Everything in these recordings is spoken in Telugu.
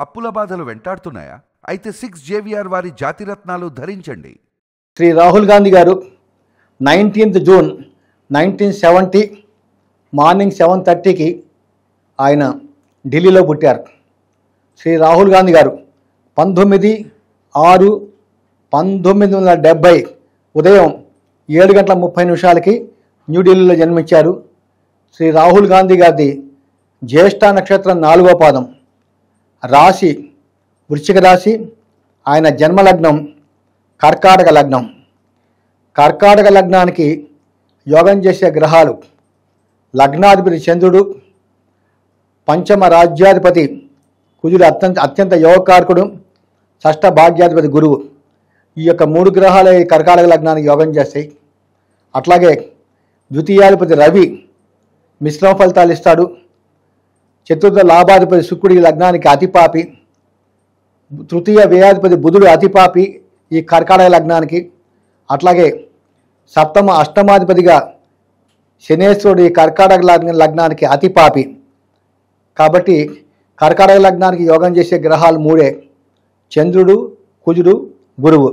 అప్పుల బాధలు వెంటాడుతున్నాయా? అయితే 6JVR వారి జాతిరత్నాలు ధరించండి. శ్రీ రాహుల్ గాంధీ గారు 19th జూన్ 1970 మార్నింగ్ 7:30కి ఆయన ఢిల్లీలో పుట్టారు. శ్రీ రాహుల్ గాంధీ గారు 19/6/1970 ఉదయం 7:30 న్యూఢిల్లీలో జన్మించారు. శ్రీ రాహుల్ గాంధీ గారిది జ్యేష్ఠ నక్షత్రం 4వ పాదం, రాశి వృశ్చిక రాశి, ఆయన జన్మలగ్నం కర్కాటక లగ్నం. కర్కాటక లగ్నానికి యోగం చేసే గ్రహాలు లగ్నాధిపతి చంద్రుడు, పంచమ రాజ్యాధిపతి కుజుడు అత్యంత యోగకారకుడు, షష్ఠ భాగ్యాధిపతి గురువు. ఈ యొక్క 3 గ్రహాలే కర్కాటక లగ్నానికి యోగం చేస్తాయి. అట్లాగే ద్వితీయాధిపతి రవి మిశ్రమ ఫలితాలు ఇస్తాడు. చతుర్థ లాభాధిపతి శుక్రుడి లగ్నానికి అతిపాపి, తృతీయ వ్యయాధిపతి బుధుడు అతిపాపి ఈ కర్కాటక లగ్నానికి. అట్లాగే సప్తమ అష్టమాధిపతిగా శనేశ్వరుడు ఈ కర్కాటక లగ్నానికి అతిపాపి. కాబట్టి కర్కాటక లగ్నానికి యోగం చేసే గ్రహాలు 3: చంద్రుడు, కుజుడు, గురువు.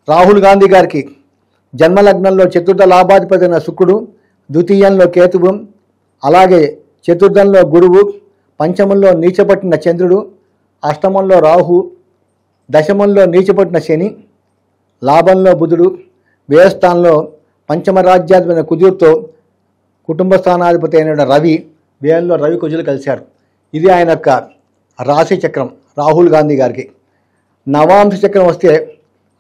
రాహుల్ గాంధీ గారికి జన్మలగ్నంలో చతుర్థ లాభాధిపతి అయిన శుక్రుడు, ద్వితీయంలో కేతువు, అలాగే చతుర్థంలో గురువు, పంచమంలో నీచపట్టిన చంద్రుడు, అష్టమంలో రాహు, దశమంలో నీచపట్టిన శని, లాభంలో బుధుడు, వ్యయస్థానంలో పంచమ రాజ్యాధిపతి కుజుడితో కుటుంబ స్థానాధిపతి అయిన రవి, వ్యయంలో రవి కుజులు కలిశారు. ఇది ఆయన యొక్క రాశి చక్రం రాహుల్ గాంధీ గారికి. నవాంశ చక్రం వస్తే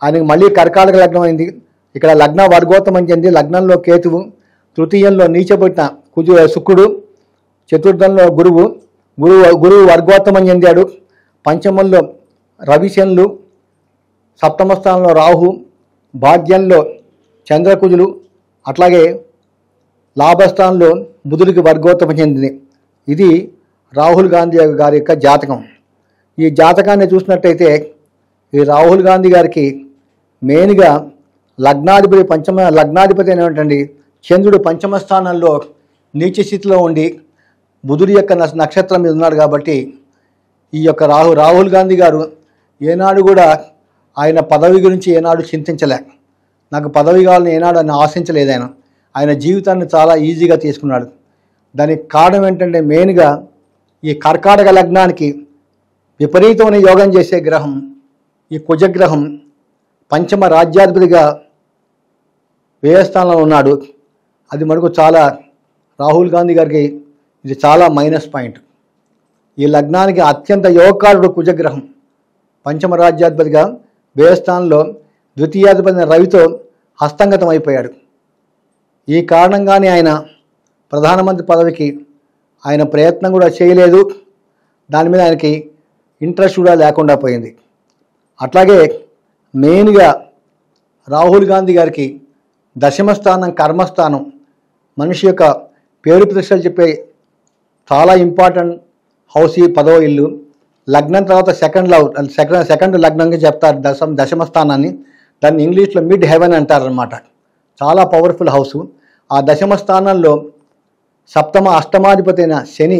ఆయనకి మళ్ళీ కర్కాటక లగ్నం అయింది. ఇక్కడ లగ్న వర్గోత్తమం చెంది లగ్నంలో కేతువు, తృతీయంలో నీచబట్టిన శుక్రుడు, చతుర్థంలో గురువు వర్గోత్తమం చెందాడు. పంచమంలో రవిశనులు, సప్తమ స్థానంలో రాహు, భాగ్యంలో చంద్రకుజులు, అట్లాగే లాభస్థానంలో బుధుడికి వర్గోత్తమం చెందింది. ఇది రాహుల్ గాంధీ గారి యొక్క జాతకం. ఈ జాతకాన్ని చూసినట్టయితే ఈ రాహుల్ గాంధీ గారికి మెయిన్గా లగ్నాధిపతి అయినటువంటి చంద్రుడు పంచమ స్థానంలో నీచ స్థితిలో ఉండి బుధుడి యొక్క నక్షత్రం మీద ఉన్నాడు. కాబట్టి ఈ యొక్క రాహుల్ గాంధీ గారు ఏనాడు కూడా ఆయన పదవి గురించి ఏనాడు చింతించలే. నాకు పదవి కావాలని ఏనాడు ఆయన ఆశించలేదు. ఆయన జీవితాన్ని చాలా ఈజీగా తీసుకున్నాడు. దానికి కారణం ఏంటంటే మెయిన్గా ఈ కర్కాటక లగ్నానికి విపరీతమైన యోగం చేసే గ్రహం ఈ కుజగ్రహం పంచమ రాజ్యాధిపతిగా వ్యయస్థానంలో ఉన్నాడు. అది మనకు చాలా రాహుల్ గాంధీ గారికి ఇది చాలా మైనస్ పాయింట్. ఈ లగ్నానికి అత్యంత యోగకారుడు కుజగ్రహం పంచమ రాజ్యాధిపతిగా వ్యయస్థానంలో ద్వితీయాధిపతి రవితో హస్తంగతం అయిపోయాడు. ఈ కారణంగానే ఆయన ప్రధానమంత్రి పదవికి ఆయన ప్రయత్నం కూడా చేయలేదు. దాని మీద ఆయనకి ఇంట్రెస్ట్ కూడా లేకుండా పోయింది. అట్లాగే మెయిన్గా రాహుల్ గాంధీ గారికి దశమ స్థానం కర్మస్థానం, మనిషి యొక్క పేరు ప్రతిష్టలు చెప్పే చాలా ఇంపార్టెంట్ హౌస్ ఈ 10వ ఇల్లు. లగ్నం తర్వాత సెకండ్ లగ్నంగా చెప్తారు దశమ స్థానాన్ని. దాన్ని ఇంగ్లీష్లో మిడ్ హెవెన్ అంటారనమాట. చాలా పవర్ఫుల్ హౌసు. ఆ దశమ స్థానంలో సప్తమ అష్టమాధిపతి అయిన శని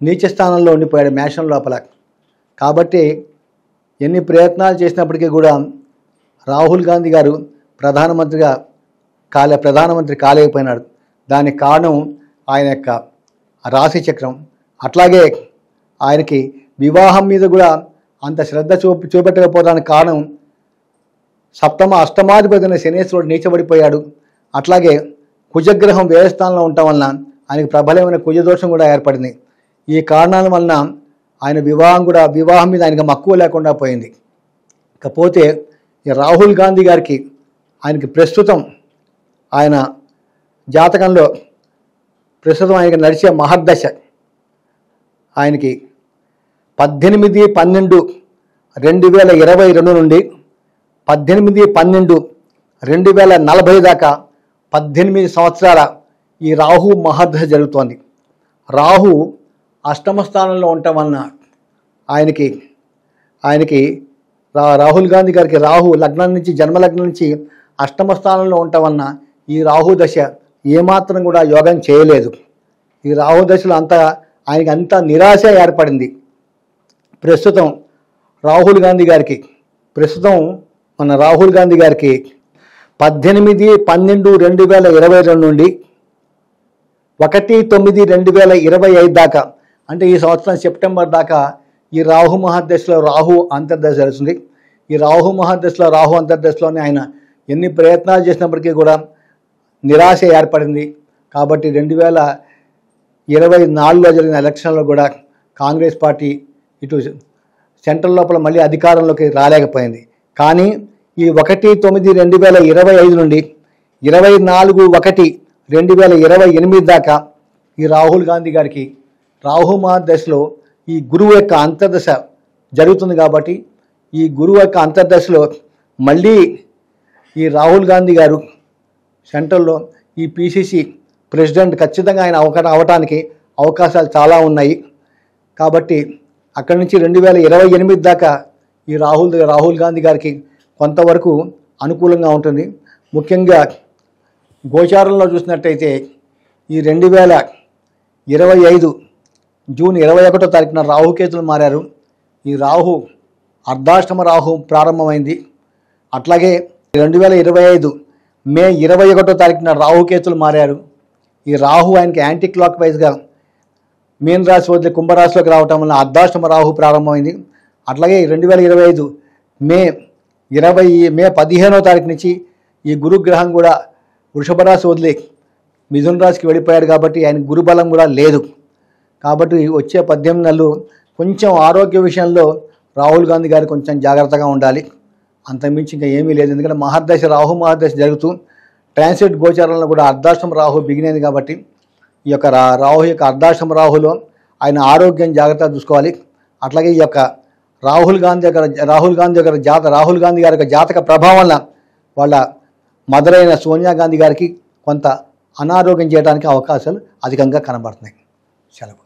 నీచ స్థానంలో ఉండిపోయాడు మేషం లోపల. కాబట్టి ఎన్ని ప్రయత్నాలు చేసినప్పటికీ కూడా రాహుల్ గాంధీ గారు ప్రధానమంత్రి కాలేకపోయినాడు. దానికి కారణం ఆయన యొక్క రాశి చక్రం. అట్లాగే ఆయనకి వివాహం మీద కూడా అంత శ్రద్ధ చూపెట్టకపోవడానికి కారణం సప్తమ అష్టమాధిపతి అయిన శనేశ్వరుడు నీచబడిపోయాడు. అట్లాగే కుజగ్రహం వ్యయస్థానంలో ఉండటం వలన ఆయనకు ప్రబలమైన కుజదోషం కూడా ఏర్పడింది. ఈ కారణాల వలన ఆయన వివాహం మీద ఆయనకు మక్కువ లేకుండా పోయింది. ఇకపోతే ఈ రాహుల్ గాంధీ గారికి ఆయనకి ప్రస్తుతం ఆయన జాతకంలో ఆయనకి నడిచే మహర్దశ ఆయనకి 18/12/2022 నుండి 18/12/2040 దాకా 18 సంవత్సరాల ఈ రాహు మహర్దశ జరుగుతోంది. రాహు అష్టమ స్థానంలో ఉండటం వలన ఆయనకి రాహుల్ గాంధీ గారికి రాహు జన్మలగ్నం నుంచి అష్టమ స్థానంలో ఉండటం వలన ఈ రాహు దశ ఏమాత్రం కూడా యోగం చేయలేదు. ఈ రాహు దశలో ఆయనకి అంత నిరాశ ఏర్పడింది. ప్రస్తుతం రాహుల్ గాంధీ గారికి 18/12/2022 నుండి 1/9/2025 దాకా, అంటే ఈ సంవత్సరం సెప్టెంబర్ దాకా ఈ రాహు మహాదశలో రాహు అంతర్దశ జరుగుతుంది. ఈ రాహు మహాదశలో రాహు అంతర్దశలోనే ఆయన ఎన్ని ప్రయత్నాలు చేసినప్పటికీ కూడా నిరాశ ఏర్పడింది. కాబట్టి 2024లో జరిగిన ఎలక్షన్లో కూడా కాంగ్రెస్ పార్టీ ఇటు సెంట్రల్ లోపల మళ్ళీ అధికారంలోకి రాలేకపోయింది. కానీ ఈ 1/9/2025 నుండి 24/1/2028 దాకా ఈ రాహుల్ గాంధీ గారికి రాహు మహాదశలో ఈ గురువు యొక్క అంతర్దశ జరుగుతుంది. కాబట్టి ఈ గురువు యొక్క అంతర్దశలో మళ్ళీ ఈ రాహుల్ గాంధీ గారు సెంట్రల్లో ఈ పిసిసి ప్రెసిడెంట్ ఖచ్చితంగా ఆయన అవటానికి అవకాశాలు చాలా ఉన్నాయి. కాబట్టి అక్కడి నుంచి 2028 దాకా ఈ రాహుల్ గాంధీ గారికి కొంతవరకు అనుకూలంగా ఉంటుంది. ముఖ్యంగా గోచారంలో చూసినట్టయితే ఈ 2025 జూన్ 21వ తారీఖున రాహుకేతులు మారారు. ఈ రాహు అర్ధాష్టమ రాహు ప్రారంభమైంది. అట్లాగే 2025 మే 21వ తారీఖున రాహుకేతులు మారారు. ఈ రాహు ఆయనకి యాంటీ క్లాక్ వైజ్గా మీన రాశి వదిలి కుంభరాశిలోకి రావటం వల్ల అర్ధాష్టమ రాహు ప్రారంభమైంది. అట్లాగే 2025 మే 15వ తారీఖు నుంచి ఈ గురుగ్రహం కూడా వృషభ రాశి వదిలి మిథున రాశికి వెళ్ళిపోయాడు. కాబట్టి ఆయన గురుబలం కూడా లేదు. కాబట్టి వచ్చే 18 నెలలు కొంచెం ఆరోగ్య విషయంలో రాహుల్ గాంధీ గారు కొంచెం జాగ్రత్తగా ఉండాలి. అంతకుమించి ఇంకా ఏమీ లేదు. ఎందుకంటే రాహు మహాదశ జరుగుతూ ట్రాన్సిట్ గోచారంలో కూడా అర్ధాష్టమ రాహు బిగినైంది. కాబట్టి ఈ యొక్క రాహు యొక్క అర్ధాష్టమ రాహులో ఆయన ఆరోగ్యం జాగ్రత్తగా చూసుకోవాలి. అట్లాగే ఈ యొక్క రాహుల్ గాంధీ గారి జాతక ప్రభావం వల్ల వాళ్ళ మదర్ అయిన సోనియా గాంధీ గారికి కొంత అనారోగ్యం చేయడానికి అవకాశాలు అధికంగా కనబడుతున్నాయి. సెలవు.